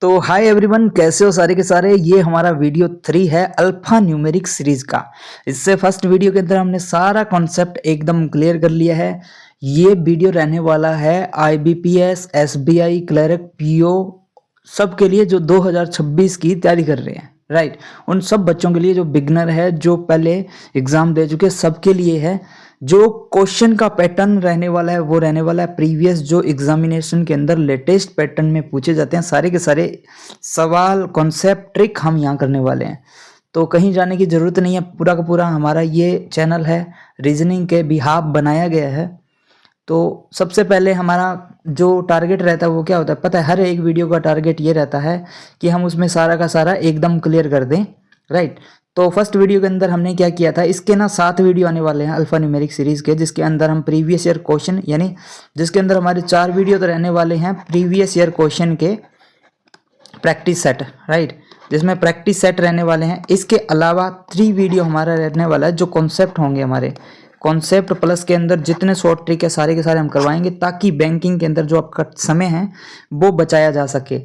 तो hi everyone, कैसे हो सारे के सारे। ये हमारा वीडियो 3 है अल्फा न्यूमेरिक सीरीज का। इससे फर्स्ट वीडियो के अंदर हमने सारा कॉन्सेप्ट एकदम क्लियर कर लिया है। ये वीडियो रहने वाला है आईबीपीएस, एसबीआई, क्लर्क, पीओ सब के लिए जो 2026 की तैयारी कर रहे हैं, राइट। उन सब बच्चों के लिए जो बिगनर है, जो पहले एग्जाम दे चुके, सबके लिए है। जो क्वेश्चन का पैटर्न रहने वाला है वो रहने वाला है प्रीवियस जो एग्जामिनेशन के अंदर लेटेस्ट पैटर्न में पूछे जाते हैं। सारे के सारे सवाल, कॉन्सेप्ट, ट्रिक हम यहाँ करने वाले हैं। तो कहीं जाने की ज़रूरत नहीं है। पूरा का पूरा हमारा ये चैनल है रीजनिंग के बिहाफ बनाया गया है। तो सबसे पहले हमारा जो टारगेट रहता है वो क्या होता है पता है। हर एक वीडियो का टारगेट ये रहता है कि हम उसमें सारा का सारा एकदम क्लियर कर दें, राइट। तो फर्स्ट वीडियो के अंदर हमने क्या किया था, इसके ना 7 वीडियो आने वाले हैं अल्फा न्यूमेरिक सीरीज के, जिसके अंदर हम प्रीवियस ईयर क्वेश्चन, यानी जिसके अंदर हमारे 4 वीडियो तो रहने वाले हैं प्रीवियस ईयर क्वेश्चन के प्रैक्टिस सेट, राइट, जिसमें प्रैक्टिस सेट रहने वाले हैं। इसके अलावा 3 वीडियो हमारा रहने वाला है जो कॉन्सेप्ट होंगे हमारे। कॉन्सेप्ट प्लस के अंदर जितने शॉर्ट ट्रिक है सारे के सारे हम करवाएंगे, ताकि बैंकिंग के अंदर जो आपका समय है वो बचाया जा सके।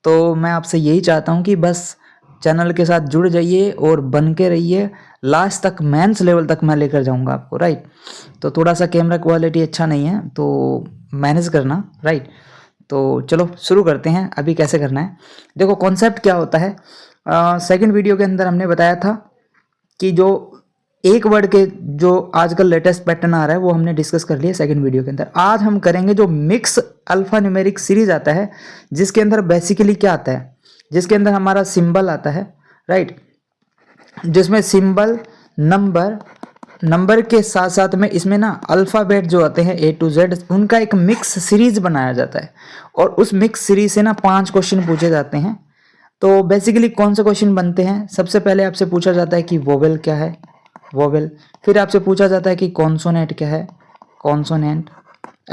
तो मैं आपसे यही चाहता हूँ कि बस चैनल के साथ जुड़ जाइए और बन के रहिए। लास्ट तक, मेंस लेवल तक मैं लेकर जाऊंगा आपको, राइट। तो थोड़ा सा कैमरा क्वालिटी अच्छा नहीं है तो मैनेज करना, राइट। तो चलो शुरू करते हैं। अभी कैसे करना है देखो। कॉन्सेप्ट क्या होता है, सेकंड वीडियो के अंदर हमने बताया था कि जो एक वर्ड के जो आजकल लेटेस्ट पैटर्न आ रहा है वो हमने डिस्कस कर लिया सेकंड वीडियो के अंदर। आज हम करेंगे जो मिक्स अल्फा न्यूमेरिक सीरीज आता है, जिसके अंदर बेसिकली क्या आता है, जिसके अंदर हमारा सिंबल आता है, राइट, जिसमें सिंबल, नंबर के साथ साथ में इसमें ना अल्फ़ाबेट जो आते हैं A to Z, उनका एक मिक्स सीरीज बनाया जाता है। और उस मिक्स सीरीज से ना 5 क्वेश्चन पूछे जाते हैं। तो बेसिकली कौन से क्वेश्चन बनते हैं, सबसे पहले आपसे पूछा जाता है कि वोवेल क्या है, वोवेल। फिर आपसे पूछा जाता है कि कॉन्सोनेंट क्या है, कॉन्सोनेंट।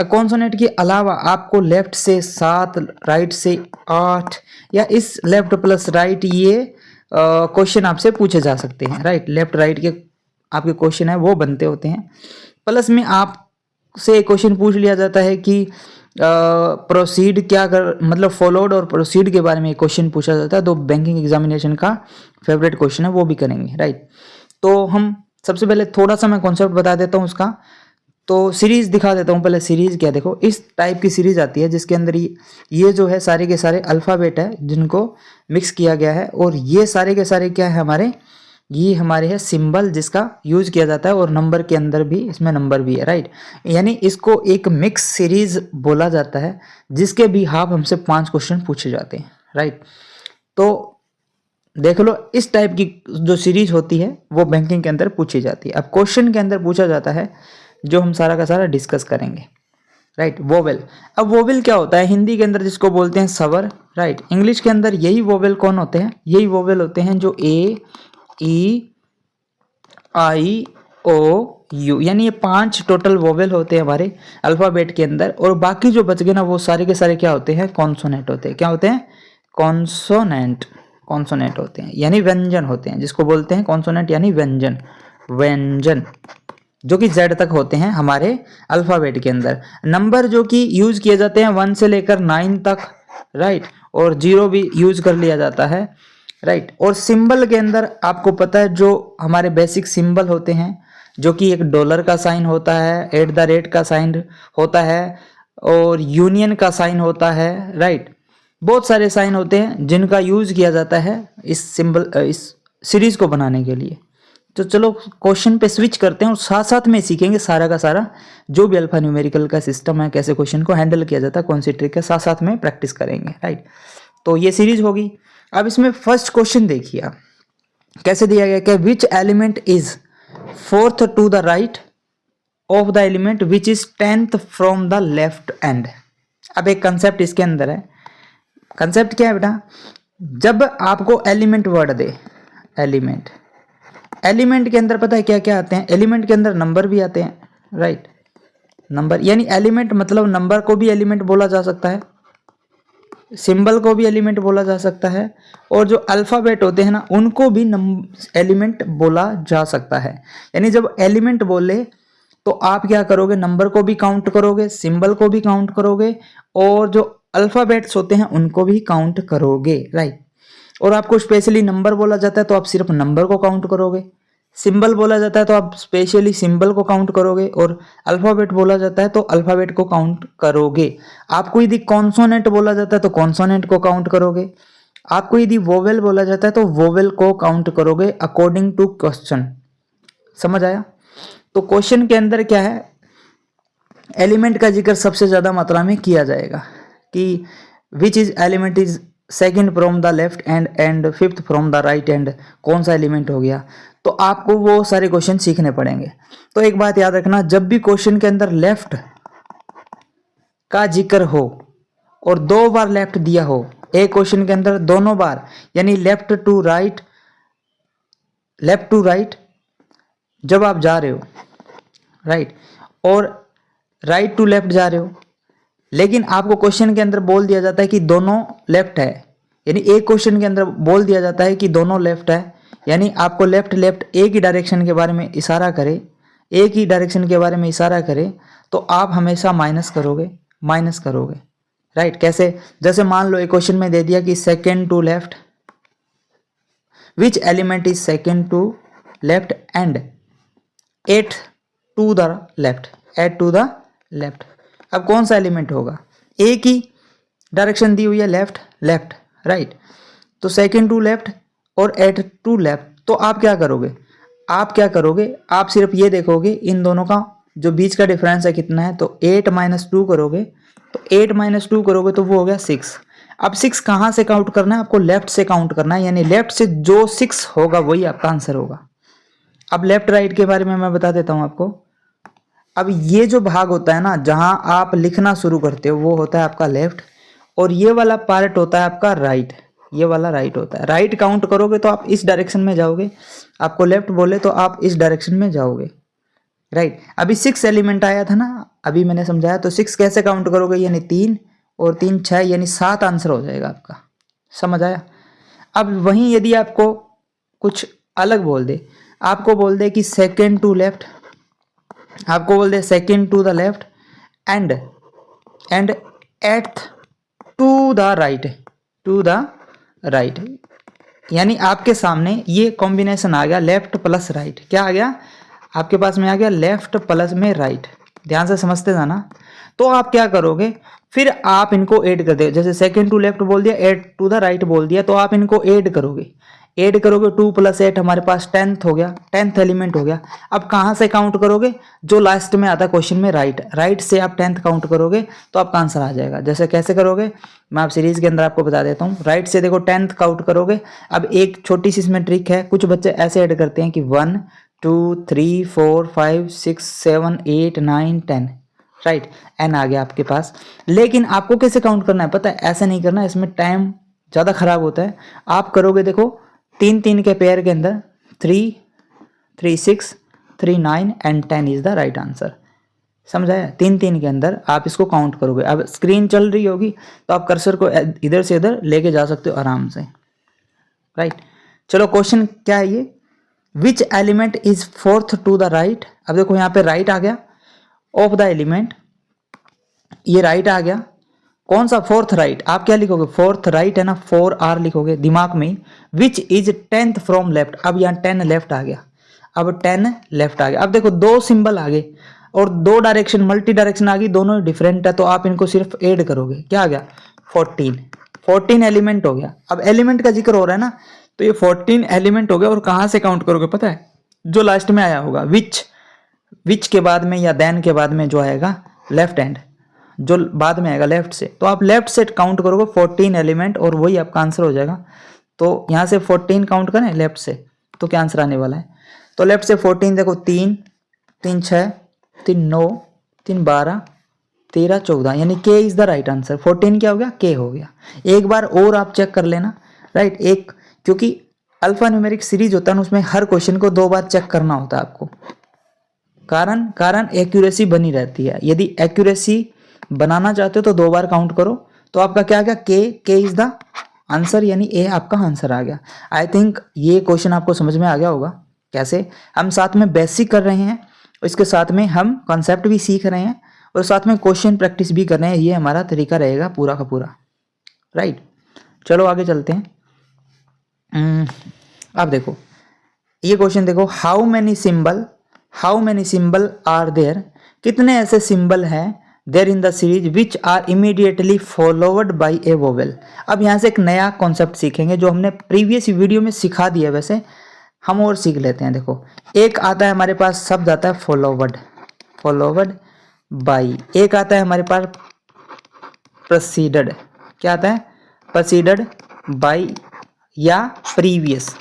कॉन्सोनेंट के अलावा आपको लेफ्ट से 7, राइट से 8, या इस लेफ्ट प्लस राइट ये क्वेश्चन आपसे पूछे जा सकते हैं, राइट। लेफ्ट राइट के आपके क्वेश्चन है वो बनते होते हैं। प्लस में आपसे क्वेश्चन पूछ लिया जाता है कि प्रोसीड क्या कर, मतलब फॉलोड और प्रोसीड के बारे में क्वेश्चन पूछा जाता है। तो बैंकिंग एग्जामिनेशन का फेवरेट क्वेश्चन है, वो भी करेंगे, राइट। तो हम सबसे पहले थोड़ा सा मैं कॉन्सेप्ट बता देता हूँ उसका। तो सीरीज दिखा देता हूँ पहले। सीरीज क्या, देखो इस टाइप की सीरीज आती है जिसके अंदर ये जो है सारे के सारे अल्फ़ाबेट है जिनको मिक्स किया गया है। और ये सारे के सारे क्या है हमारे, ये हमारे है सिंबल जिसका यूज किया जाता है। और नंबर के अंदर भी इसमें नंबर भी है, राइट। यानी इसको एक मिक्स सीरीज बोला जाता है, जिसके भी हाफ हमसे 5 क्वेश्चन पूछे जाते हैं, राइट। तो देख लो इस टाइप की जो सीरीज होती है वो बैंकिंग के अंदर पूछी जाती है। अब क्वेश्चन के अंदर पूछा जाता है जो हम सारा का सारा डिस्कस करेंगे, राइट। वोवेल। अब वोवेल क्या होता है, हिंदी के अंदर जिसको बोलते हैं स्वर, राइट। इंग्लिश के अंदर यही वोवेल कौन होते हैं, यही वोवेल होते हैं जो ए, ई, आई, ओ, यू, यानी ये 5 टोटल वोवेल होते हैं हमारे अल्फ़ाबेट के अंदर। और बाकी जो बच गए ना वो सारे के सारे क्या होते हैं, कॉन्सोनेंट होते हैं। क्या होते हैं, कॉन्सोनेंट, कॉन्सोनेंट होते हैं, यानी व्यंजन होते हैं, जिसको बोलते हैं कॉन्सोनेंट यानी व्यंजन, व्यंजन, जो कि Z तक होते हैं हमारे अल्फ़ाबेट के अंदर। नंबर जो कि यूज किए जाते हैं 1 से लेकर 9 तक, राइट। और 0 भी यूज कर लिया जाता है, राइट। और सिंबल के अंदर आपको पता है जो हमारे बेसिक सिंबल होते हैं, जो कि एक डॉलर का साइन होता है, @ का साइन होता है, और यूनियन का साइन होता है, राइट। बहुत सारे साइन होते हैं जिनका यूज किया जाता है इस सिंबल, इस सीरीज को बनाने के लिए। तो चलो क्वेश्चन पे स्विच करते हैं और साथ साथ में सीखेंगे सारा का सारा जो भी अल्फा न्यूमेरिकल का सिस्टम है, कैसे क्वेश्चन को हैंडल किया जाता है, कौन सी ट्रिक है, साथ साथ में प्रैक्टिस करेंगे, राइट। तो ये सीरीज होगी। अब इसमें फर्स्ट क्वेश्चन देखिए आप कैसे दिया गया, क्या which element is 4th to the right of the element which is 10th from the left end. अब एक कंसेप्ट इसके अंदर है। कंसेप्ट क्या है बेटा, जब आपको एलिमेंट वर्ड दे, एलिमेंट, एलिमेंट के अंदर पता है क्या क्या आते हैं, एलिमेंट के अंदर नंबर भी आते हैं, राइट। नंबर यानी एलिमेंट मतलब नंबर को भी एलिमेंट बोला जा सकता है, सिंबल को भी एलिमेंट बोला जा सकता है, और जो अल्फ़ाबेट होते हैं ना उनको भी एलिमेंट बोला जा सकता है। यानी जब एलिमेंट बोले तो आप क्या करोगे, नंबर को भी काउंट करोगे, सिंबल को भी काउंट करोगे, और जो अल्फ़ाबेट्स होते हैं उनको भी काउंट करोगे, राइट। और आपको स्पेशली नंबर बोला जाता है तो आप सिर्फ नंबर को काउंट करोगे, सिंबल बोला जाता है तो आप स्पेशली सिंबल को काउंट करोगे, और अल्फ़ाबेट बोला जाता है तो अल्फ़ाबेट को काउंट करोगे। आपको यदि कॉन्सोनेंट बोला जाता है तो कॉन्सोनेंट को काउंट करोगे, आपको यदि वोवेल बोला जाता है तो वोवेल को काउंट करोगे अकॉर्डिंग टू क्वेश्चन। समझ आया? तो क्वेश्चन के अंदर क्या है, एलिमेंट का जिक्र सबसे ज़्यादा मात्रा में किया जाएगा कि which is element is second from the left and fifth from the right and कौन सा एलिमेंट हो गया। तो आपको वो सारे क्वेश्चन सीखने पड़ेंगे। तो एक बात याद रखना, जब भी क्वेश्चन के अंदर लेफ्ट का जिक्र हो और 2 बार लेफ्ट दिया हो, एक क्वेश्चन के अंदर दोनों बार, यानी लेफ्ट टू राइट जब आप जा रहे हो, राइट, और राइट टू लेफ्ट जा रहे हो, लेकिन आपको क्वेश्चन के अंदर बोल दिया जाता है कि दोनों लेफ्ट है, यानी एक क्वेश्चन के अंदर बोल दिया जाता है कि दोनों लेफ्ट है, यानी आपको लेफ्ट एक ही डायरेक्शन के बारे में इशारा करे, एक ही डायरेक्शन के बारे में इशारा करे, तो आप हमेशा माइनस करोगे, राइट। कैसे? जैसे मान लो एक क्वेश्चन में दे दिया कि second to left, which element is second to left and eight to the left. अब कौन सा एलिमेंट होगा? एक ही डायरेक्शन दी हुई है, लेफ्ट, राइट, तो सेकेंड टू लेफ्ट और एट टू लेफ्ट। तो आप क्या करोगे, आप सिर्फ ये देखोगे इन दोनों का जो बीच का डिफरेंस है कितना है, तो 8 - 2 करोगे, तो 8 - 2 करोगे तो वो हो गया 6। अब 6 कहाँ से काउंट करना है? आपको लेफ्ट से काउंट करना है, यानी लेफ्ट से जो 6 होगा वही आपका आंसर होगा। अब लेफ्ट राइट के बारे में मैं बता देता हूँ आपको। अब ये जो भाग होता है ना, जहां आप लिखना शुरू करते हो, वो होता है आपका लेफ्ट, और ये वाला पार्ट होता है आपका राइट, ये वाला राइट होता है। राइट काउंट करोगे तो आप इस डायरेक्शन में जाओगे, आपको लेफ्ट बोले तो आप इस डायरेक्शन में जाओगे, राइट। अभी 6 एलिमेंट आया था ना, अभी मैंने समझाया, तो 6 कैसे काउंट करोगे, यानी 3 और 3 6, यानी 7 आंसर हो जाएगा आपका। समझ आया? अब वहीं यदि आपको कुछ अलग बोल दे, आपको बोल दे कि सेकेंड टू लेफ्ट, आपको बोल दे second to the left and eight to the right, यानी आपके सामने ये कॉम्बिनेशन आ गया, लेफ्ट प्लस राइट। क्या आ गया आपके पास में? आ गया लेफ्ट प्लस में राइट। ध्यान से समझते जाना। तो आप क्या करोगे, फिर आप इनको ऐड कर दे, जैसे सेकेंड टू लेफ्ट बोल दिया, एट टू द राइट बोल दिया, तो आप इनको ऐड करोगे 2 + 8 हमारे पास 10th हो गया, 10th एलिमेंट हो गया। अब कहाँ से काउंट करोगे? जो लास्ट में आता है क्वेश्चन में, राइट से आप 10th काउंट करोगे तो आपका आंसर आ जाएगा। जैसे कैसे करोगे, मैं आप सीरीज के अंदर आपको बता देता हूँ। राइट से देखो 10th काउंट करोगे। अब एक छोटी सी इसमें ट्रिक है, कुछ बच्चे ऐसे ऐड करते हैं कि 1 2 3 4 5 6 7 8 9 10, राइट, n आ गया आपके पास। लेकिन आपको कैसे काउंट करना है पता है? ऐसे नहीं करना, इसमें टाइम ज़्यादा खराब होता है। आप करोगे, देखो 3 के पेयर के अंदर 3 3 6 3 9 and 10 is the right answer. समझाया? 3 के अंदर आप इसको काउंट करोगे। अब स्क्रीन चल रही होगी तो आप कर्सर को इधर से इधर लेके जा सकते हो आराम से, राइट। चलो क्वेश्चन क्या है ये, which element is fourth to the right. अब देखो यहाँ पे राइट आ गया ऑफ द एलिमेंट, ये राइट आ गया। कौन सा? Fourth right. आप क्या लिखोगे? फोर्थ राइट है ना, 4R लिखोगे दिमाग में। विच इज 10th फ्रॉम लेफ्ट। अब यहाँ 10 लेफ्ट आ गया, अब 10 लेफ्ट आ गया। अब देखो 2 सिंबल आ गए और 2 डायरेक्शन, मल्टी डायरेक्शन आ गई, दोनों डिफरेंट है, तो आप इनको सिर्फ ऐड करोगे। क्या आ गया? 14 एलिमेंट हो गया। अब एलिमेंट का जिक्र हो रहा है ना, तो ये 14 एलिमेंट हो गया। और कहाँ से काउंट करोगे पता है? जो लास्ट में आया होगा, विच के बाद में या देन के बाद में जो आएगा लेफ्ट हैंड, जो बाद में आएगा लेफ्ट से, तो आप लेफ्ट से काउंट करोगे 14 एलिमेंट और वही आपका आंसर हो जाएगा। तो यहाँ से 14 काउंट करें लेफ्ट से, तो क्या आंसर आने वाला है? तो लेफ्ट से 14 देखो, 3 3 6 3 9 3 12 13 14, यानी के इज द राइट आंसर। 14 क्या हो गया? के हो गया। एक बार और आप चेक कर लेना, राइट। एक, क्योंकि अल्फा न्यूमेरिक सीरीज होता है ना, उसमें हर क्वेश्चन को 2 बार चेक करना होता है आपको, कारण एक्यूरेसी बनी रहती है। यदि एक्यूरेसी बनाना चाहते हो तो 2 बार काउंट करो। तो आपका क्या आ गया? के इज द आंसर, यानी ए आपका आंसर आ गया। आई थिंक ये क्वेश्चन आपको समझ में आ गया होगा। कैसे हम साथ में बेसिक कर रहे हैं, इसके साथ में हम कॉन्सेप्ट भी सीख रहे हैं, और साथ में क्वेश्चन प्रैक्टिस भी कर रहे हैं। ये हमारा तरीका रहेगा पूरा का पूरा, राइट। चलो आगे चलते हैं। अब देखो ये क्वेश्चन देखो, how many symbol are there, कितने ऐसे सिंबल हैं there in the series which are immediately followed by a vowel. अब यहाँ से एक नया कॉन्सेप्ट सीखेंगे जो हमने प्रीवियस वीडियो में सिखा दिया, वैसे हम और सीख लेते हैं। देखो एक आता है हमारे पास शब्द आता है फॉलोवर्ड बाय, एक आता है हमारे पास प्रोसीडेड, क्या आता है, प्रोसीडेड बाय या प्रीवियस,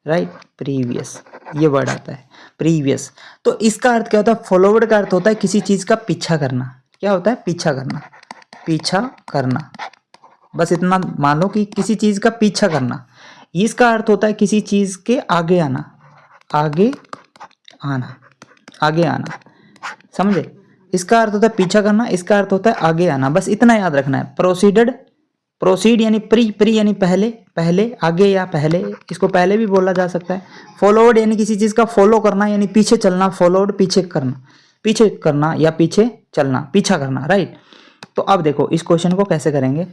राइट, प्रीवियस ये वर्ड आता है प्रीवियस। तो इसका अर्थ क्या होता है, फॉलोवर्ड का अर्थ होता है किसी चीज का पीछा करना। क्या होता है, पीछा करना, बस इतना मान लो कि किसी चीज का पीछा करना। इसका अर्थ होता है किसी चीज के आगे आना, समझे। इसका अर्थ होता है पीछा करना, इसका अर्थ होता है आगे आना, बस इतना याद रखना है। प्रोसीड यानी प्री यानी पहले, आगे या पहले, इसको पहले भी बोला जा सकता है। फॉलोवर्ड यानी किसी चीज का फॉलो करना यानी पीछे चलना, फॉलोवर्ड पीछे करना या पीछे चलना, पीछा करना, राइट। तो अब देखो इस क्वेश्चन को कैसे करेंगे,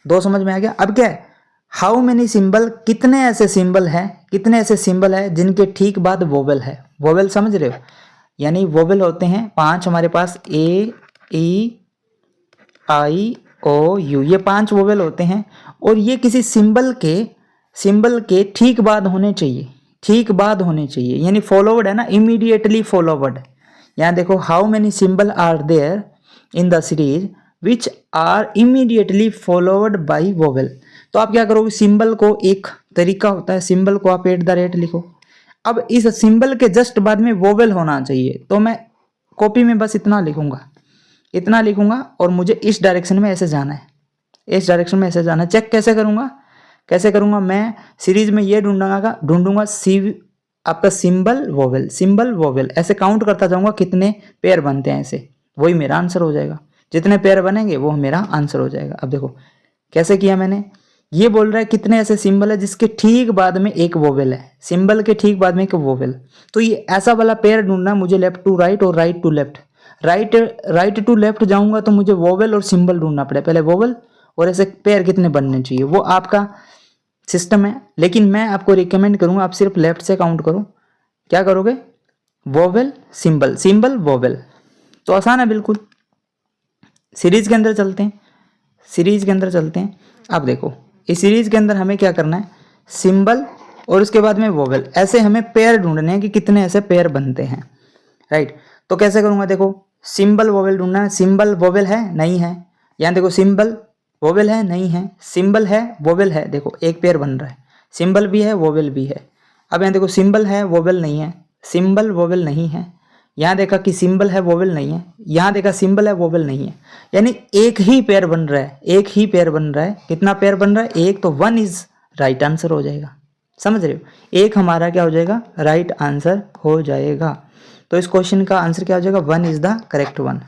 दो समझ में आ गया। अब क्या है, हाउ मेनी सिंबल, कितने ऐसे सिंबल है जिनके ठीक बाद वोवेल है। वोवेल समझ रहे हो, यानी वोवेल होते हैं 5 हमारे पास, ए ई आई ओ यू, ये 5 वोवेल होते हैं और ये किसी सिंबल के ठीक बाद होने चाहिए, यानी फॉलोवर्ड है ना, इमीडिएटली फॉलोवर्ड। यहाँ देखो, how many symbol are there in the series which are immediately followed by vowel. तो आप क्या करोगे, सिंबल को, एक तरीका होता है, सिंबल को आप @ लिखो। अब इस सिंबल के जस्ट बाद में वोवेल होना चाहिए, तो मैं कॉपी में बस इतना लिखूंगा और मुझे इस डायरेक्शन में ऐसे जाना है, चेक कैसे करूंगा मैं सीरीज में ये ढूंढूंगा आपका सिंबल वोवेल, ऐसे काउंट करता जाऊंगा कितने पेयर बनते हैं, ऐसे वही मेरा आंसर हो जाएगा। जितने पेयर बनेंगे वो मेरा आंसर हो जाएगा। अब देखो कैसे किया मैंने, ये बोल रहा है कितने ऐसे सिंबल है जिसके ठीक बाद में एक वोवेल है, सिंबल के ठीक बाद में एक वोवेल। तो ये ऐसा वाला पेयर ढूंढना है मुझे, लेफ्ट टू राइट और right to left. Right to left जाऊंगा तो मुझे वोवेल और सिंबल ढूंढना पड़ेगा, पहले वोवेल और ऐसे पेयर कितने बनने चाहिए, वो आपका सिस्टम है। लेकिन मैं आपको रिकमेंड करूंगा आप सिर्फ लेफ्ट से काउंट करो। क्या करोगे, वोवेल सिंबल वोवेल, तो आसान है बिल्कुल। सीरीज के अंदर चलते हैं। अब देखो इस सीरीज के अंदर हमें क्या करना है, सिंबल और उसके बाद में वोवेल, ऐसे हमें पेयर ढूंढने हैं कि कितने ऐसे पेयर बनते हैं, राइट। तो कैसे करूंगा, देखो सिंबल वोवेल ढूंढना है, सिंबल वोवेल है नहीं है, यहाँ देखो सिंबल वोवेल है नहीं है, सिंबल है वोवेल है, देखो एक पेयर बन रहा है, सिंबल भी है वोवेल भी है। अब यहाँ देखो सिंबल है वोवेल नहीं है, सिंबल वोवेल नहीं है, यहाँ देखा कि सिंबल है वोवेल नहीं है, यहाँ देखा सिंबल है वोवेल नहीं है, यानी एक ही पेयर बन रहा है, कितना पेयर बन रहा है, एक, तो 1 इज राइट आंसर हो जाएगा, समझ रहे हो, एक हमारा क्या हो जाएगा, राइट आंसर हो जाएगा। तो इस क्वेश्चन का आंसर क्या हो जाएगा, 1 इज द करेक्ट वन।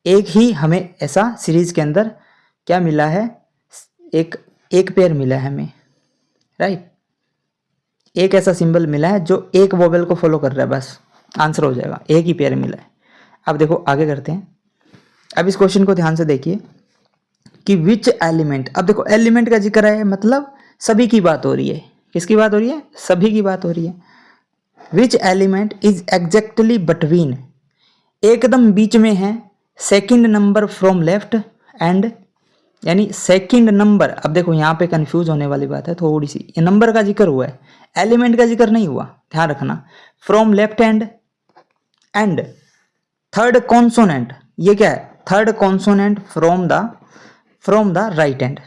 एक ही हमें ऐसा सीरीज के अंदर क्या मिला है, एक पेयर मिला है हमें, राइट, एक ऐसा सिंबल मिला है जो एक वोवेल को फॉलो कर रहा है, बस आंसर हो जाएगा, एक ही पेयर मिला है। अब देखो आगे करते हैं। अब इस क्वेश्चन को ध्यान से देखिए कि विच एलिमेंट, अब देखो एलिमेंट का जिक्र है, मतलब सभी की बात हो रही है, किसकी बात हो रही है, सभी की बात हो रही है। Which element is exactly between, एकदम बीच में है, second number from left and, यानी सेकंड नंबर। अब देखो यहाँ पे कंफ्यूज होने वाली बात है थोड़ी सी, ये नंबर का जिक्र हुआ है, एलिमेंट का जिक्र नहीं हुआ, ध्यान रखना। From left and third consonant, ये क्या है, third consonant from the right and.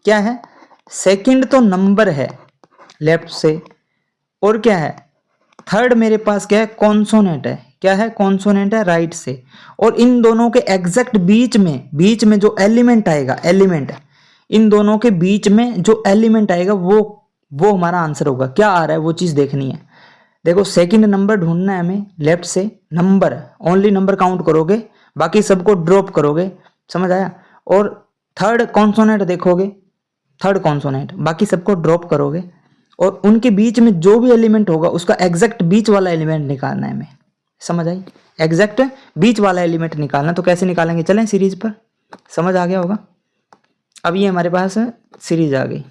क्या है, सेकंड तो नंबर है लेफ्ट से, और क्या है, थर्ड मेरे पास क्या है, कॉन्सोनेंट है, क्या है, कॉन्सोनेंट है राइट से। और इन दोनों के एग्जैक्ट बीच में जो एलिमेंट आएगा, इन दोनों के बीच में जो एलिमेंट आएगा वो हमारा आंसर होगा। क्या आ रहा है वो चीज देखनी है। देखो सेकंड नंबर ढूंढना है हमें, लेफ्ट से नंबर, ओनली नंबर काउंट करोगे, बाकी सबको ड्रॉप करोगे, समझ आया। और थर्ड कॉन्सोनेंट देखोगे, थर्ड कॉन्सोनेंट, बाकी सबको ड्रॉप करोगे, और उनके बीच में जो भी एलिमेंट होगा उसका एग्जैक्ट बीच वाला एलिमेंट निकालना है हमें, समझ आई? एग्जैक्ट बीच वाला एलिमेंट निकालना, तो कैसे निकालेंगे, चलें सीरीज पर, समझ आ गया होगा। अब ये हमारे पास सीरीज आ गई,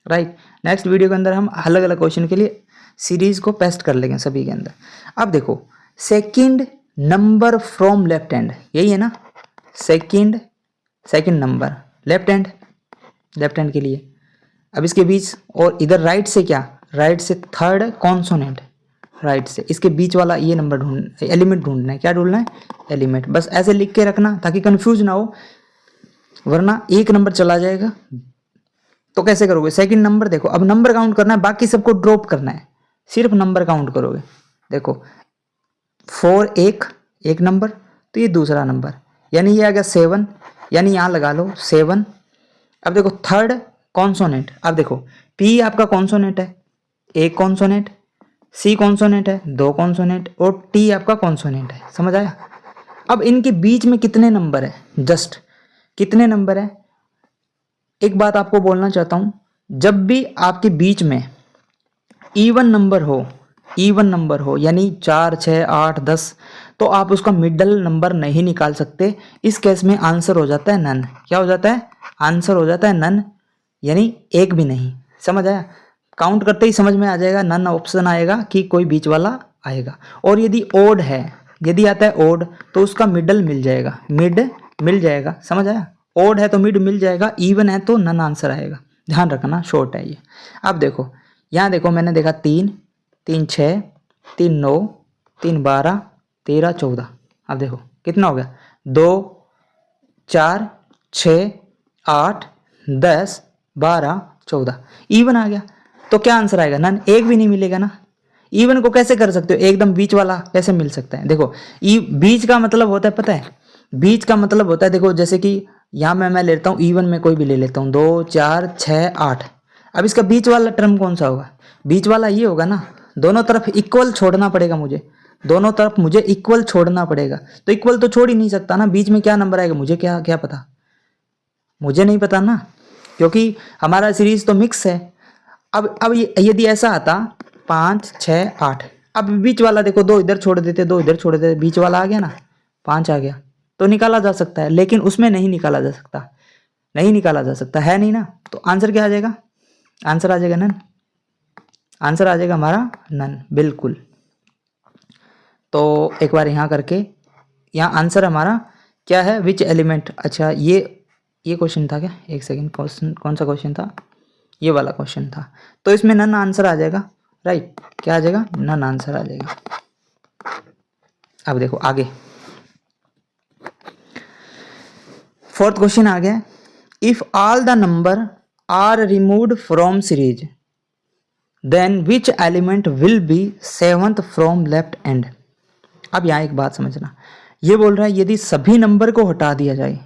राइट। नेक्स्ट वीडियो के अंदर हम अलग अलग क्वेश्चन के लिए सीरीज को पेस्ट कर लेंगे सभी के अंदर। अब देखो second number from left hand, यही है ना, सेकंड नंबर लेफ्ट हैंड के लिए। अब इसके बीच और इधर राइट से क्या, राइट से थर्ड कॉन्सोनेंट, राइट से इसके बीच वाला ये नंबर ढूंढ एलिमेंट ढूंढना है। क्या ढूंढना है, एलिमेंट। बस ऐसे लिख के रखना ताकि कंफ्यूज ना हो, वरना एक नंबर चला जाएगा। तो कैसे करोगे, सेकंड नंबर देखो, अब नंबर काउंट करना है, बाकी सबको ड्रॉप करना है, सिर्फ नंबर काउंट करोगे। देखो 4 एक नंबर, तो ये दूसरा नंबर, यानी ये आ गया 7, यानी यहाँ लगा लो 7। अब देखो थर्ड कॉन्सोनेंट, अब देखो पी आपका कॉन्सोनेंट है, एक कॉन्सोनेंट, सी कॉन्सोनेंट है, 2 कॉन्सोनेंट, और टी आपका कॉन्सोनेंट है। समझ आया? अब इनके बीच में कितने नंबर है, जस्ट कितने नंबर है। एक बात आपको बोलना चाहता हूं, जब भी आपके बीच में इवन नंबर हो यानी 4, 6, 8, 10, तो आप उसका मिडल नंबर नहीं निकाल सकते। इस केस में आंसर हो जाता है नन। क्या हो जाता है, आंसर हो जाता है नन, यानी एक भी नहीं। समझ आया? काउंट करते ही समझ में आ जाएगा, नन ऑप्शन आएगा कि कोई बीच वाला आएगा। और यदि ओड है, यदि आता है ओड, तो उसका मिडल मिल जाएगा, मिड मिल जाएगा। समझ आया? ओड है तो मिड मिल जाएगा, इवन है तो नन आंसर आएगा। ध्यान रखना, शॉर्ट है ये। अब देखो यहाँ देखो, मैंने देखा 3, 3, 6, 3, 9, 3, 12, 13, 14। अब देखो कितना हो गया, 2, 4, 6, 8, 10, 12, 14, इवन आ गया। तो क्या आंसर आएगा, नन। एक भी नहीं मिलेगा ना। इवन को कैसे कर सकते हो, एकदम बीच वाला कैसे मिल सकता है। देखो बीच का मतलब होता है, पता है, बीच का मतलब होता है, देखो जैसे कि यहाँ मैं लेता हूँ इवन में कोई भी ले लेता हूँ, 2, 4, 6, 8। अब इसका बीच वाला टर्म कौन सा होगा, बीच वाला ये होगा ना। दोनों तरफ इक्वल छोड़ना पड़ेगा मुझे, दोनों तरफ मुझे इक्वल छोड़ना पड़ेगा। तो इक्वल तो छोड़ ही नहीं सकता ना, बीच में क्या नंबर आएगा मुझे क्या पता, मुझे नहीं पता ना, क्योंकि हमारा सीरीज तो मिक्स है। अब यदि ऐसा आता 5, 6, 8, अब बीच वाला देखो, 2 इधर छोड़ देते, 2 इधर छोड़ देते, बीच वाला आ गया ना, 5 आ गया, तो निकाला जा सकता है। लेकिन उसमें नहीं निकाला जा सकता, नहीं निकाला जा सकता है, नहीं ना। तो आंसर क्या आ जाएगा, आंसर आ जाएगा नन, आंसर आ जाएगा हमारा नन, बिल्कुल। तो एक बार यहाँ करके, यहाँ आंसर हमारा क्या है, विच एलिमेंट। अच्छा ये क्वेश्चन था क्या, एक सेकेंड, क्वेश्चन कौन सा क्वेश्चन था, ये वाला क्वेश्चन था। तो इसमें नन आंसर आ जाएगा, राइट। क्या आ जाएगा, नन आंसर आ जाएगा। अब देखो आगे, फोर्थ क्वेश्चन आ गया, if all the number are removed from series then which element will be 7th from left end. अब यहाँ एक बात समझना, ये बोल रहा है यदि सभी नंबर को हटा दिया जाए,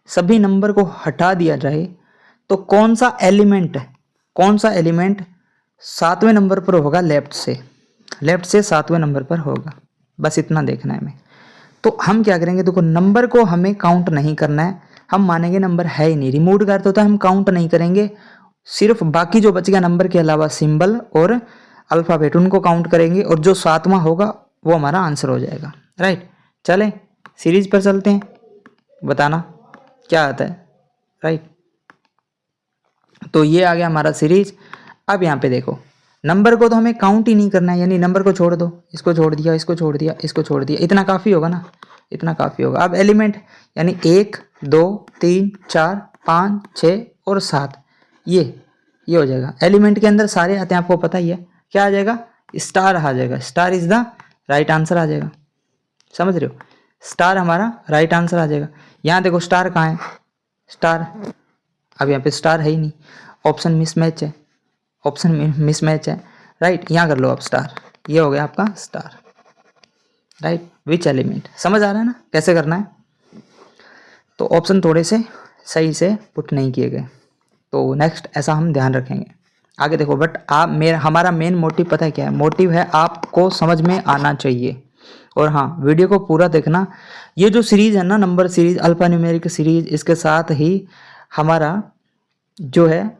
सभी नंबर को हटा दिया जाए, तो कौन सा एलिमेंट 7वें नंबर पर होगा, लेफ्ट से 7वें नंबर पर होगा। बस इतना देखना है हमें। तो हम क्या करेंगे, देखो नंबर को हमें काउंट नहीं करना है, हम मानेंगे नंबर है ही नहीं। रिमूव का अर्थ होता है हम काउंट नहीं करेंगे, सिर्फ बाकी जो बच गया नंबर के अलावा सिंबल और अल्फाबेट, उनको काउंट करेंगे, और जो 7वां होगा वो हमारा आंसर हो जाएगा, राइट। चले सीरीज पर चलते हैं, बताना क्या आता है, राइट। तो ये आ गया हमारा सीरीज। अब यहाँ पे देखो, नंबर को तो हमें काउंट ही नहीं करना है, यानी नंबर को छोड़ दो, इसको छोड़ दिया, इसको छोड़ दिया, इसको छोड़ दिया, इतना काफ़ी होगा ना, इतना काफ़ी होगा। अब एलिमेंट यानी 1, 2, 3, 4, 5, 6 और 7, ये हो जाएगा। एलिमेंट के अंदर सारे आते हैं, आपको पता ही है। क्या आ जाएगा, स्टार आ जाएगा, star is the right answer आ जाएगा। समझ रहे हो, स्टार हमारा राइट आंसर आ जाएगा। यहाँ देखो स्टार कहाँ है, स्टार, अब यहाँ पे स्टार है ही नहीं, ऑप्शन मिसमैच है, ऑप्शन मिसमैच है, राइट। यहाँ कर लो आप स्टार, ये हो गया आपका स्टार, राइट। विच एलिमेंट, समझ आ रहा है ना कैसे करना है। तो ऑप्शन थोड़े से सही से पुट नहीं किए गए, तो नेक्स्ट ऐसा हम ध्यान रखेंगे आगे। देखो बट हमारा मेन मोटिव पता है क्या है, मोटिव है आपको समझ में आना चाहिए। और हाँ, वीडियो को पूरा देखना। ये जो सीरीज है ना, number series, alpha numeric series, इसके साथ ही हमारा जो है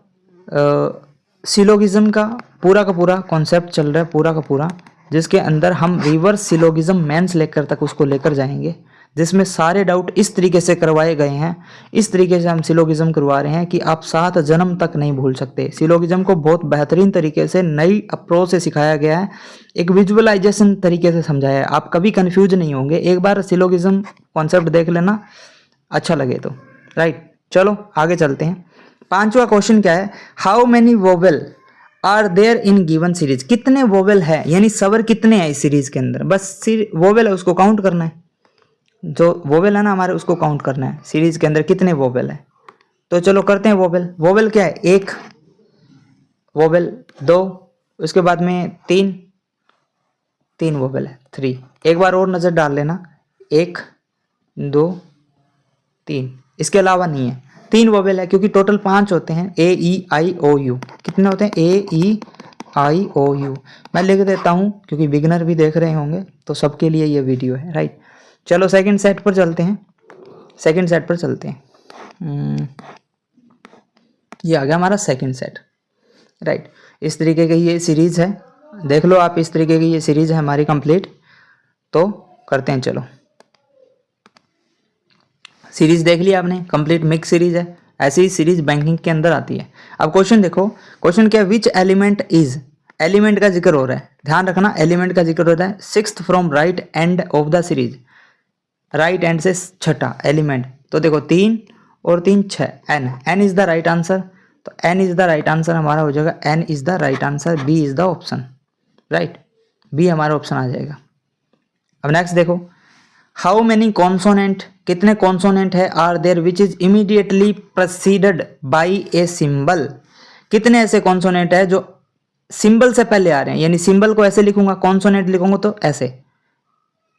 सिलोगिज्म का पूरा कॉन्सेप्ट चल रहा है, पूरा का पूरा। जिसके अंदर हम रिवर्स सिलोगिज्म मेंस लेकर तक उसको लेकर जाएंगे, जिसमें सारे डाउट इस तरीके से करवाए गए हैं, इस तरीके से हम सिलोगिज्म करवा रहे हैं कि आप 7 जन्म तक नहीं भूल सकते। सिलोगिज्म को बहुत बेहतरीन तरीके से नई अप्रोच से सिखाया गया है, एक विजुअलाइजेशन तरीके से समझाया है, आप कभी कंफ्यूज नहीं होंगे। एक बार सिलोगिज्म कॉन्सेप्ट देख लेना, अच्छा लगे तो। राइट, चलो आगे चलते हैं। 5वां क्वेश्चन क्या है, how many vowel are there in given series. कितने वोवेल है, यानी स्वर कितने हैं इस सीरीज के अंदर, बस वोवेल है उसको काउंट करना है, जो वोवेल है ना हमारे उसको काउंट करना है, सीरीज के अंदर कितने वोवेल है। तो चलो करते हैं वोवेल। वोवेल क्या है, 1 वोवेल, 2, उसके बाद में 3 वोवेल है, 3। एक बार और नजर डाल लेना, 1 2 3, इसके अलावा नहीं है। 3 वोवेल है क्योंकि टोटल 5 होते हैं, ए ई आई ओ यू। कितने होते हैं, ए ई आई ओ यू। मैं लिख देता हूँ क्योंकि बिगनर भी देख रहे होंगे, तो सबके लिए ये वीडियो है। राइट, चलो सेकंड सेट पर चलते हैं। सेकंड सेट पर चलते हैं। ये आ गया हमारा सेकंड सेट। राइट, इस तरीके की ये सीरीज है, देख लो आप, इस तरीके की ये सीरीज है हमारी कंप्लीट। तो करते हैं, चलो सीरीज देख ली आपने, कंप्लीट मिक्स सीरीज है। ऐसी ही सीरीज बैंकिंग के अंदर आती है। अब क्वेश्चन देखो, क्वेश्चन क्या है, विच एलिमेंट इज, एलिमेंट का जिक्र हो रहा है, ध्यान रखना एलिमेंट का जिक्र हो रहा है। 6th from right end of the series, right end से छठा एलिमेंट। तो देखो 3 और 3 6, N is the right answer. तो N is the right answer हमारा हो जाएगा, N is the right answer, B is the option. Right, B हमारा ऑप्शन आ जाएगा। अब नेक्स्ट देखो, हाउ मेनी कॉन्सोनेंट, कितने कॉन्सोनेंट है, are there which is immediately preceded by a symbol. कितने ऐसे कॉन्सोनेंट है जो सिंबल से पहले आ रहे हैं, यानी सिंबल को ऐसे लिखूंगा, कॉन्सोनेंट लिखूंगा तो ऐसे।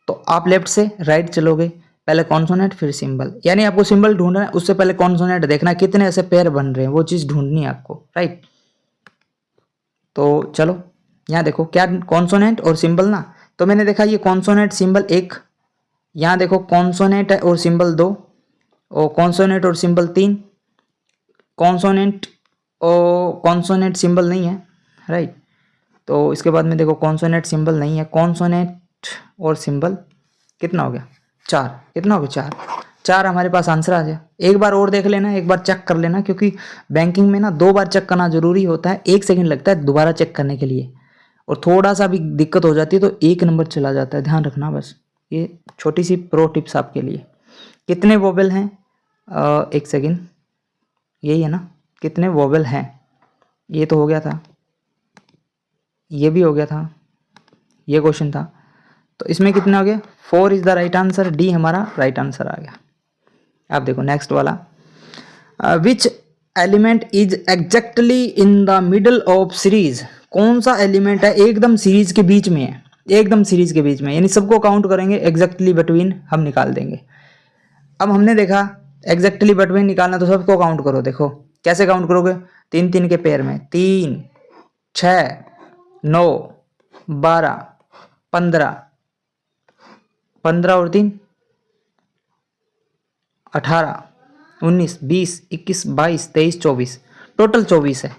तो आप लेफ्ट से राइट चलोगे, पहले कॉन्सोनेंट फिर सिंबल, यानी आपको सिंबल ढूंढना है, उससे पहले कॉन्सोनेंट देखना कितने ऐसे पेयर बन रहे हैं, वो चीज ढूंढनी है आपको। राइट, तो चलो यहाँ देखो क्या कॉन्सोनेंट और सिंबल ना, तो मैंने देखा ये कॉन्सोनेंट सिंबल 1, यहाँ देखो कॉन्सोनेंट है और सिंबल 2, और कॉन्सोनेंट और सिंबल 3, कॉन्सोनेंट और कॉन्सोनेंट सिंबल नहीं है। राइट, तो इसके बाद में देखो कॉन्सोनेंट सिंबल नहीं है, कॉन्सोनेंट और सिंबल कितना हो गया, 4। कितना हो गया, 4 हमारे पास आंसर आ जाए। एक बार और देख लेना, एक बार चेक कर लेना, क्योंकि बैंकिंग में ना 2 बार चेक करना जरूरी होता है, 1 सेकंड लगता है दोबारा चेक करने के लिए, और थोड़ा सा भी दिक्कत हो जाती है तो 1 नंबर चला जाता है, ध्यान रखना। बस ये छोटी सी प्रो टिप्स आपके लिए। कितने वोवेल हैं, 1 सेकंड, यही है ना, कितने वोवेल हैं, ये तो हो गया था, ये भी हो गया था, ये क्वेश्चन था। तो इसमें कितना हो गया, 4 is the right answer, D हमारा राइट आंसर आ गया। अब देखो नेक्स्ट वाला, विच element is exactly in the middle of series. कौन सा एलिमेंट है एकदम सीरीज के बीच में है, एकदम सीरीज के बीच में, यानी सबको काउंट करेंगे, एग्जैक्टली बिटवीन हम निकाल देंगे। अब हमने देखा एग्जैक्टली बिटवीन निकालना, तो सबको काउंट करो। देखो कैसे काउंट करोगे, 3 3 के पेयर में, 3 6 9 12 15, 15 और 3 18 19 20 21 22 23 24, टोटल 24 है।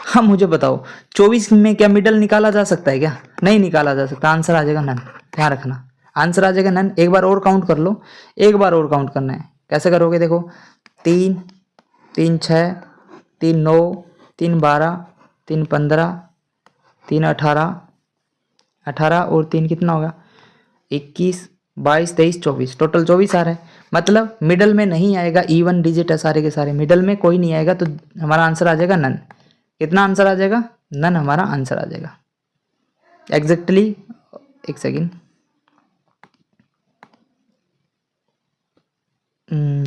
हाँ मुझे बताओ 24 में क्या मिडल निकाला जा सकता है क्या, नहीं निकाला जा सकता, आंसर आ जाएगा नन। ध्यान रखना आंसर आ जाएगा नन। एक बार और काउंट कर लो, एक बार और काउंट करना है। कैसे करोगे, देखो 3 3 6 3 9 3 12 3 15 3 18 18 और 3 कितना होगा, 21 22 23 24, टोटल 24 आ रहा है। मतलब मिडल में नहीं आएगा, इवन डिजिट है सारे के सारे, मिडल में कोई नहीं आएगा, तो हमारा आंसर आ जाएगा नन। कितना आंसर आ जाएगा, नन हमारा आंसर आ जाएगा एग्जैक्टली। 1 सेकेंड,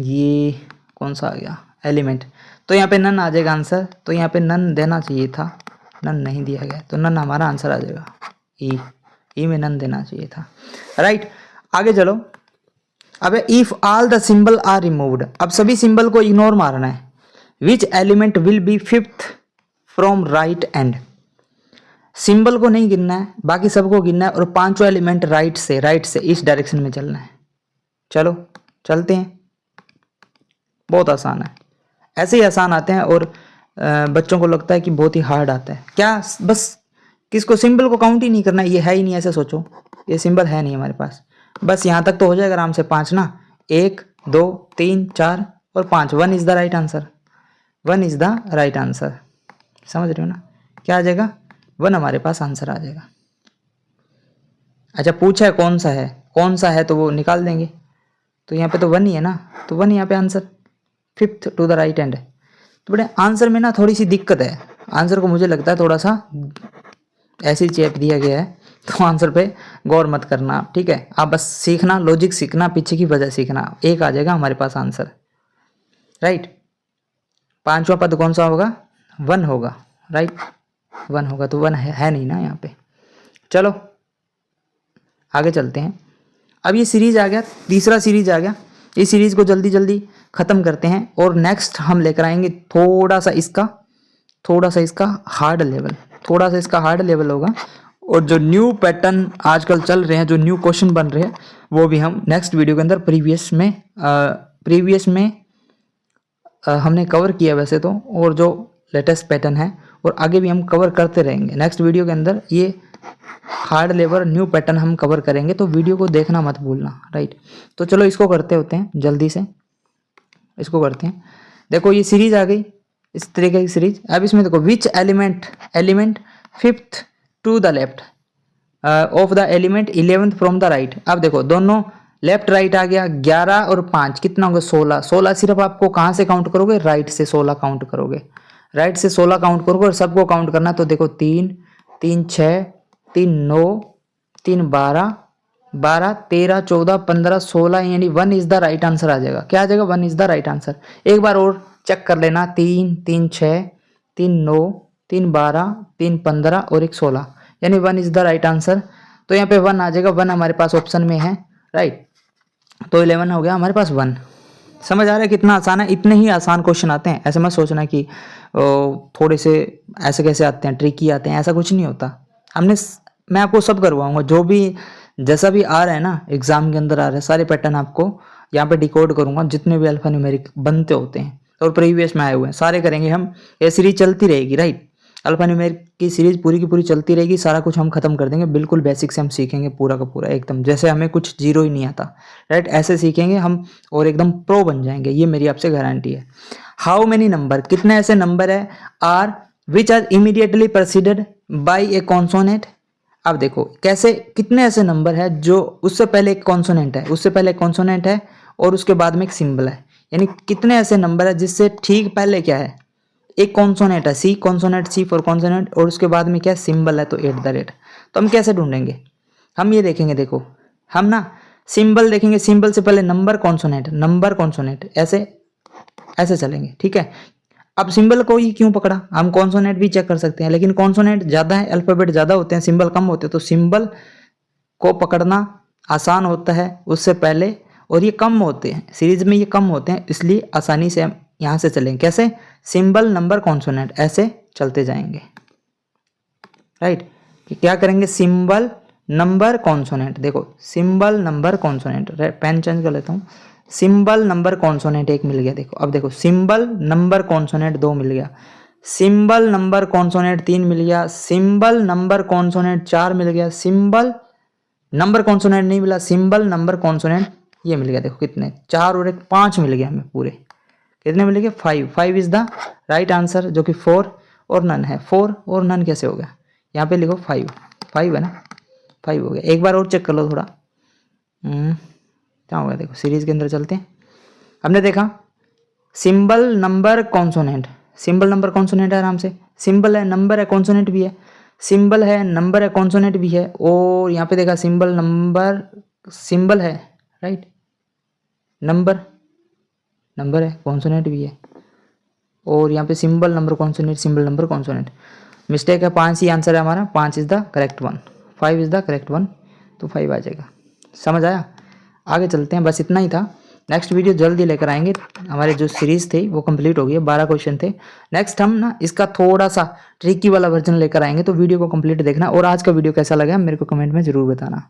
ये कौन सा आ गया एलिमेंट, तो यहाँ पे नन आ जाएगा आंसर। तो यहाँ पे नन देना चाहिए था, नन नहीं दिया गया, तो नन हमारा आंसर आ जाएगा। ई में नन देना चाहिए था। राइट, आगे चलो। अब if all the symbol are removed, अब सभी सिंबल को इग्नोर मारना है। Which element will be 5th from right end, symbol को नहीं गिनना है, बाकी सबको गिनना है, और 5वां एलिमेंट राइट से इस डायरेक्शन में चलना है। चलो चलते हैं, बहुत आसान है, ऐसे ही आसान आते हैं, और बच्चों को लगता है कि बहुत ही हार्ड आता है। क्या बस किसको, सिंबल को काउंट ही नहीं करना, ये है ही नहीं, ऐसे सोचो ये सिंबल है नहीं हमारे पास, बस यहाँ तक तो हो जाएगा आराम से 5 ना, 1 2 3 4 और 5, 1 is the right answer, 1 is the right answer. समझ रहे हो ना, क्या आ जाएगा 1 हमारे पास आंसर आ जाएगा। अच्छा पूछा है कौन सा है तो वो निकाल देंगे, तो यहाँ पे तो 1 ही है ना, तो 1 यहाँ पे answer, 5th to the right hand है। तो बड़े आंसर में ना थोड़ी सी दिक्कत है, आंसर को मुझे लगता है थोड़ा सा ऐसे ही चेप दिया गया है, तो आंसर पे गौर मत करना, ठीक है। आप बस सीखना, लॉजिक सीखना, पीछे की वजह सीखना, 1 आ जाएगा हमारे पास आंसर, राइट। 5वां पद कौन सा होगा, 1 होगा, राइट, 1 होगा, तो 1 है नहीं ना यहाँ पे। चलो आगे चलते हैं। अब ये सीरीज आ गया, तीसरा सीरीज आ गया, इस सीरीज को जल्दी जल्दी खत्म करते हैं और नेक्स्ट हम लेकर आएंगे थोड़ा सा इसका हार्ड लेवल, थोड़ा सा इसका हार्ड लेवल होगा। और जो न्यू पैटर्न आजकल चल रहे हैं, जो न्यू क्वेश्चन बन रहे हैं, वो भी हम नेक्स्ट वीडियो के अंदर प्रीवियस में हमने कवर किया वैसे तो, और जो लेटेस्ट पैटर्न है और आगे भी हम कवर करते रहेंगे। नेक्स्ट वीडियो के अंदर ये हार्ड लेवल न्यू पैटर्न हम कवर करेंगे, तो वीडियो को देखना मत भूलना, राइट। तो चलो इसको करते होते हैं जल्दी से, इसको करते हैं। देखो ये सीरीज आ गई, इस तरीके की सीरीज। अब इसमें देखो which element 5th to the left of the element 11th from the right. अब देखो दोनों लेफ्ट राइट आ गया, 11 और 5 कितना होगा 16। 16 सिर्फ आपको कहाँ से काउंट करोगे, राइट से 16 काउंट करोगे, राइट से 16 काउंट करोगे और सबको काउंट करना। तो देखो 3 3 6 3 9 3 12 12 13 14 15 16, यानी 1 इज द राइट आंसर आ जाएगा। क्या आ जाएगा, 1 इज द राइट आंसर। एक बार और चेक कर लेना, 3 3 6 3 9 3 12 3 15 और 1 16, यानी 1 इज द राइट आंसर। तो यहाँ पे 1 आ जाएगा, 1 हमारे पास ऑप्शन में है, राइट। तो 11 हो गया हमारे पास 1। समझ आ रहा है कितना आसान है, इतने ही आसान क्वेश्चन आते हैं। ऐसे मत सोचना कि थोड़े से ऐसे कैसे आते हैं, ट्रिकी आते हैं, ऐसा कुछ नहीं होता। मैं आपको सब करवाऊंगा, जो भी जैसा भी आ रहा है ना एग्जाम के अंदर आ रहा है, सारे पैटर्न आपको यहाँ पे डिकोड करूंगा, जितने भी अल्फा न्यूमेरिक बनते होते हैं और प्रीवियस में आए हुए हैं सारे करेंगे हम। ये सीरीज चलती रहेगी, राइट। अल्फा न्यूमेरिक की सीरीज पूरी की पूरी चलती रहेगी, सारा कुछ हम खत्म कर देंगे, बिल्कुल बेसिक से हम सीखेंगे पूरा का पूरा, एकदम जैसे हमें कुछ जीरो ही नहीं आता, राइट। ऐसे सीखेंगे हम और एकदम प्रो बन जाएंगे, ये मेरी आपसे गारंटी है। हाउ मेनी नंबर, कितने ऐसे नंबर है are which are immediately preceded by a consonant. अब देखो कैसे, कितने ऐसे नंबर है जो उससे पहले एक कॉन्सोनेंट है, और उसके बाद में एक सिंबल है, यानी कितने ऐसे नंबर है जिससे ठीक पहले क्या है, एक कॉन्सोनेंट है, सी फॉर कॉन्सोनेंट, और उसके बाद में क्या सिंबल है, तो @ तो हम कैसे ढूंढेंगे, हम ये देखेंगे। देखो हम ना सिंबल देखेंगे, सिंबल से पहले नंबर कॉन्सोनेंट ऐसे चलेंगे, ठीक है। अब सिंबल को ही क्यों पकड़ा, हम कॉन्सोनेंट भी चेक कर सकते हैं, लेकिन कॉन्सोनेंट ज्यादा है, अल्फाबेट ज्यादा होते हैं, सिंबल कम होते हैं, तो सिंबल को पकड़ना आसान होता है उससे पहले, और ये कम होते हैं सीरीज में, ये कम होते हैं, इसलिए आसानी से हम यहाँ से चलेंगे। कैसे, सिंबल नंबर कॉन्सोनेंट ऐसे चलते जाएंगे, राइट। क्या करेंगे, सिंबल नंबर कॉन्सोनेंट। देखो symbol number consonant, pen change कर लेता हूँ, सिंबल नंबर कॉन्सोनेंट 1 मिल गया। देखो अब देखो सिंबल नंबर कॉन्सोनेंट 2 मिल गया, सिंबल नंबर कॉन्सोनेंट 3 मिल गया, सिंबल नंबर कॉन्सोनेंट 4 मिल गया, सिंबल नंबर कॉन्सोनेंट नहीं मिला, सिंबल नंबर कॉन्सोनेंट ये मिल गया। देखो कितने, 4 और 1 5 मिल गया हमें पूरे, कितने मिल गए 5 इज द राइट आंसर, जो कि 4 और नन है। 4 और नन कैसे हो गया, यहाँ पे लिखो 5 है ना, 5 हो गया। एक बार और चेक कर लो थोड़ा, क्या होगा। देखो सीरीज के अंदर चलते हैं, हमने देखा सिंबल नंबर कॉन्सोनेंट है, आराम से सिंबल है, नंबर है, कॉन्सोनेंट भी है, सिंबल है, नंबर है, कॉन्सोनेंट भी है, और यहाँ पे देखा सिंबल है, राइट, नंबर है, कॉन्सोनेंट भी है, और यहाँ पे सिंबल नंबर कॉन्सोनेंट मिस्टेक है। 5 ही आंसर है हमारा, 5 is the correct one, 5 is the correct one, तो 5 आ जाएगा। समझ आया, आगे चलते हैं, बस इतना ही था। नेक्स्ट वीडियो जल्दी लेकर आएंगे, हमारे जो सीरीज थी वो कंप्लीट हो गई है, 12 क्वेश्चन थे। नेक्स्ट हम ना इसका थोड़ा सा ट्रिकी वाला वर्जन लेकर आएंगे, तो वीडियो को कंप्लीट देखना। और आज का वीडियो कैसा लगा मेरे को कमेंट में जरूर बताना।